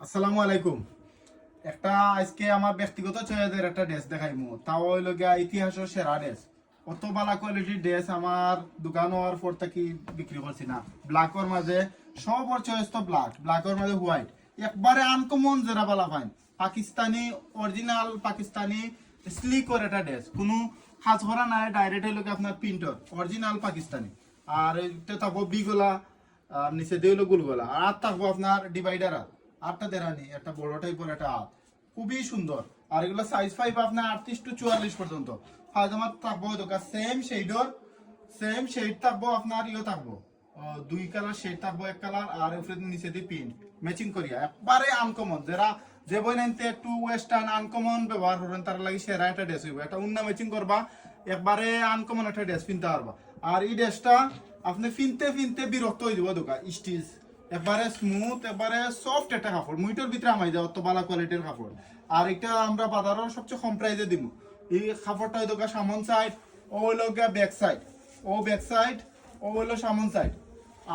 আসসালামু আলাইকুম। একটা আজকে আমার ব্যক্তিগত চয়েসের একটা ড্রেস দেখাইমু, তাও হইল গিয়া ইতিহাসের সেরা ড্রেস। অত ভালো কোয়ালিটির ড্রেস আমার দোকান হওয়ার পর থেকে বিক্রি করছি না। ব্ল্যাকের মাঝে সবর চয়েস তো ব্ল্যাকের মাঝে হোয়াইট, একবারে আনকমন যেটা বলা পাইন। পাকিস্তানি অরিজিনাল পাকিস্তানি স্লিকর একটা ড্রেস, কোনো হাজ ভরা নাই, ডাইরেক্ট হইল গিয়ে আপনার প্রিন্টর অরিজিনাল পাকিস্তানি। আর এটা থাকবো বিগলা, আর নিচে দিয়ে হলো গুলগোলা, আর থাকবো আপনার ডিভাইডার আটটা দেরানি, একটা বড় টাইপের একটা হাত, খুবই সুন্দর। আর এগুলো সাইজ পাইব আপনার 38 to 44 পর্যন্ত। পায়জামার থাকবো দোকান সেম শেড থাকবো আপনার, ইয়ে থাকবো দুই কালার শেড থাকবো, এক কালার আর উপরে নিচে দিয়ে প্রিন্ট ম্যাচিং করিয়া একবারে আনকমন। যারা যে বই নাইতে একটু ওয়েস্টার্ন আনকমন ব্যবহার করবেন তার লাগে সেরা একটা ড্রেস হইব। একটা উন্না ম্যাচিং করবা, একবারে আনকমন একটা ড্রেস কিনতে পারবা। আর এই ড্রেসটা আপনি ফিনতে বিরক্ত হয়ে যাব দোকান। স্টিচ একবারে স্মুথ, একবারে সফট একটা কাপড়, মুইটোর ভিতরে আমাই যায় অত ভালো কোয়ালিটির কাপড়। আর এটা আমরা বাজারের সবচেয়ে কম প্রাইসে দিব। এই কাপড়টা দোকান সামন সাইড, ও হলো ব্যাক সাইড, ও হলো সামন সাইড,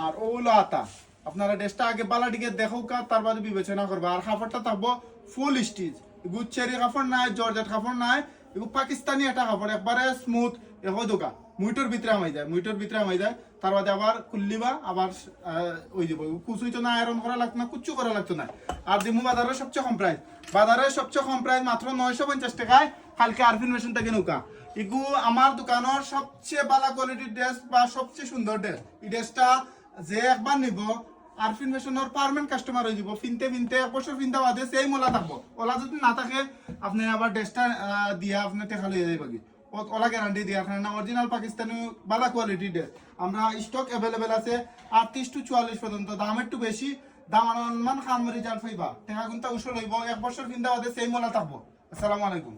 আর ও হলো আতা। আপনারা ড্রেসটা আগে বালাটিকে দেখো কা, তার বাদে বিবেচনা করবা। আর কাপড়টা থাকবো ফুল স্টিচ, গুচ্ছেরি কাপড় নাই, জর্জেট কাপড় নাই, এগুলো পাকিস্তানি একটা কাপড়, একবারে স্মুথ। এখন দোকান মুইটোর ভিতরে আমাই যায়, তার বাদে আবার খুললিবা, আবার ওই দিব কুচুই তো না, আয়রন করা লাগতো না, কুচু করা লাগতো না। আর দিমু বাজারের সবচেয়ে কম প্রাইস, মাত্র 950 টাকায়। কালকে আরফিন মেশিন থেকে নৌকা ইগু আমার দোকানের সবচেয়ে ভালো কোয়ালিটির ড্রেস বা সবচেয়ে সুন্দর ড্রেস। এই ড্রেসটা যে একবার নিব আরফিন মেশিনের পার্মানেন্ট কাস্টমার হয়ে যাব। ফিনতে এক বছর ফিনতে বাদে সেই ওলা থাকবো। ওলা যদি না থাকে আপনি আবার ড্রেসটা দিয়া আপনি টেকা লইয়া যাইব কি, ওলা গ্যারান্টি দেওয়ার কারণে অরিজিনাল পাকিস্তানি ভালো কোয়ালিটির ড্রেস আমরা স্টক অ্যাভেলেবেল আছে। 38 to 44 পর্যন্ত, দাম একটু বেশি, দাম মান খান মরি জাল ফাইবা টেকা কিন্তু উসল হইব। এক বছর ফিনতে বাদে সেই ওলা থাকবো। আসসালামু আলাইকুম।